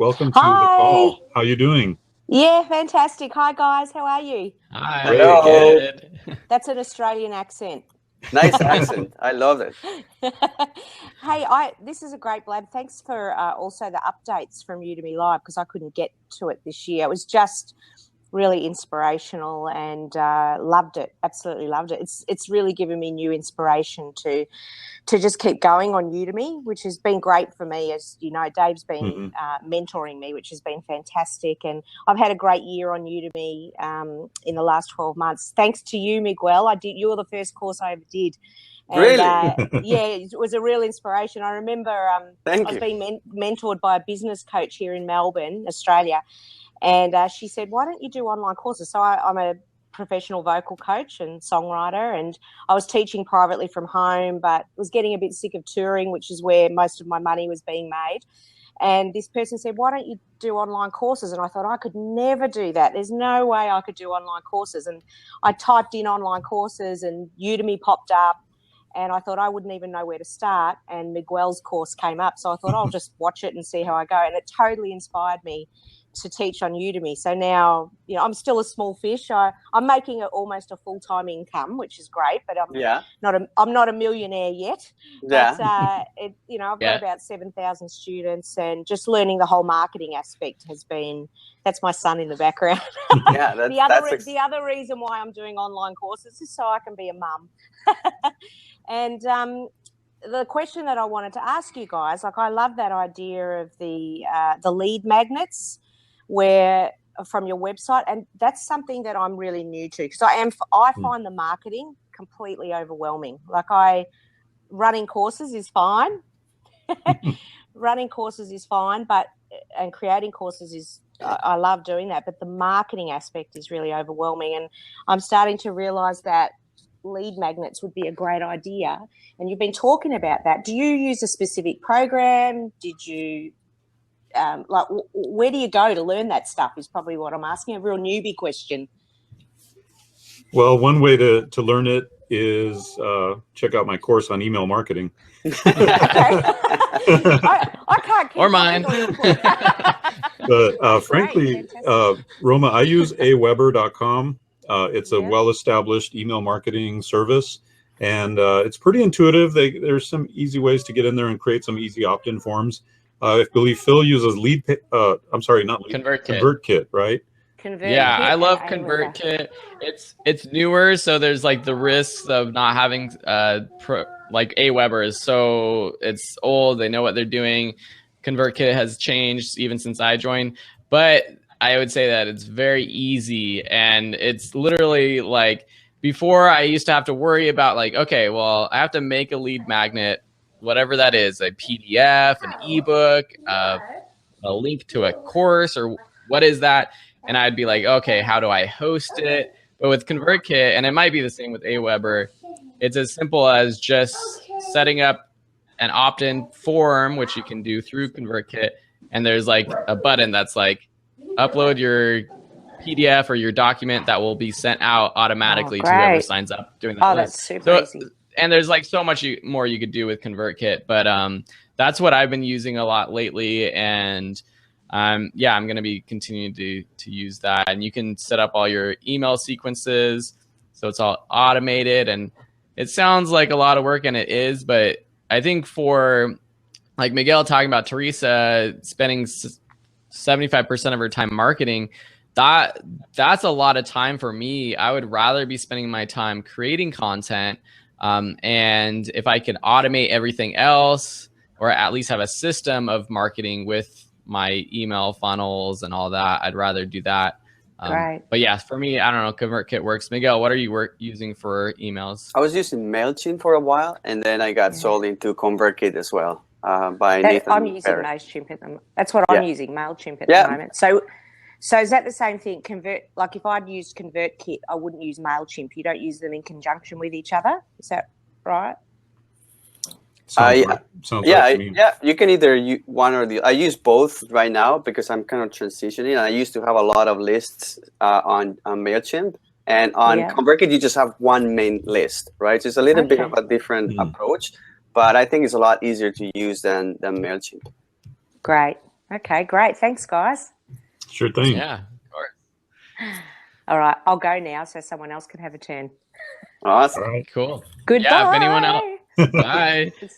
Welcome to the Hi. call. How you doing? Yeah, fantastic. Hi, guys. How are you? Hi, Great. good. That's an Australian accent. Nice accent. I love it. Hey, this is a great Blab. Thanks for also the updates from Udemy Live because I couldn't get to it this year. It was just really inspirational and loved it. Absolutely loved it. It's really given me new inspiration to just keep going on Udemy, which has been great for me. As you know, Dave's been mentoring me, which has been fantastic. And I've had a great year on Udemy in the last 12 months. Thanks to you, Miguel. You were the first course I ever did. And, Really? yeah, it was a real inspiration. I remember I was being mentored by a business coach here in Melbourne, Australia. And she said, why don't you do online courses? So I'm a professional vocal coach and songwriter, and I was teaching privately from home, but was getting a bit sick of touring, which is where most of my money was being made. And this person said, why don't you do online courses? And I thought, I could never do that. There's no way I could do online courses. And I typed in online courses and Udemy popped up. And I thought I wouldn't even know where to start. And Miguel's course came up. So I thought I'll just watch it and see how I go. And it totally inspired me to teach on Udemy. So now, you know, I'm still a small fish. I'm making it almost a full-time income, which is great, but I'm not a millionaire yet. Yeah. But I've got about 7,000 students, and just learning the whole marketing aspect that's my son in the background. Yeah, the other reason why I'm doing online courses is so I can be a mum. And the question that I wanted to ask you guys, like, I love that idea of the lead magnets from your website, and that's something that I'm really new to, because I find the marketing completely overwhelming. Like, running courses is fine. Running courses is fine, and creating courses is, I love doing that, but the marketing aspect is really overwhelming. And I'm starting to realize that lead magnets would be a great idea. And you've been talking about that. Do you use a specific program? Did you where do you go to learn that stuff is probably what I'm asking, a real newbie question. Well, one way to learn it is check out my course on email marketing. I can't keep or mine. But frankly, Roma, I use aweber.com. It's a well-established email marketing service, and it's pretty intuitive. There's some easy ways to get in there and create some easy opt-in forms. I believe Phil uses ConvertKit, right? I love ConvertKit. It's newer, so there's like the risks of not having like Aweber, so it's old. They know what they're doing. ConvertKit has changed even since I joined, but I would say that it's very easy, and it's literally like, before I used to have to worry about, like, okay, well, I have to make a lead magnet, whatever that is, a PDF, an ebook, a link to a course, or what is that? And I'd be like, okay, how do I host it? But with ConvertKit, and it might be the same with Aweber, it's as simple as just setting up an opt-in form, which you can do through ConvertKit. And there's like a button that's like, upload your PDF or your document that will be sent out automatically to whoever signs up doing that. That's super easy. And there's like so much more you could do with ConvertKit, but that's what I've been using a lot lately. And I'm going to be continuing to use that. And you can set up all your email sequences, so it's all automated. And it sounds like a lot of work, and it is, but I think for like Miguel talking about Teresa spending 75% of her time marketing, that's a lot of time for me. I would rather be spending my time creating content. And if I could automate everything else, or at least have a system of marketing with my email funnels and all that, I'd rather do that. Right. But yeah, for me, I don't know, ConvertKit works. Miguel, what are you using for emails? I was using MailChimp for a while, and then I got sold into ConvertKit as well by Nathan. I'm using MailChimp at the moment. That's what I'm using, MailChimp at the moment. So is that the same thing? Like if I'd used ConvertKit, I wouldn't use MailChimp. You don't use them in conjunction with each other. Is that right? You can either use one or the. I use both right now because I'm kind of transitioning. I used to have a lot of lists on MailChimp, and on ConvertKit you just have one main list, right? So it's a little bit of a different approach, but I think it's a lot easier to use than MailChimp. Great. Okay, great. Thanks, guys. Sure thing. Yeah, of course. All right, I'll go now so someone else can have a turn. Awesome. All right. Cool. Goodbye. Yeah, if anyone else. Bye.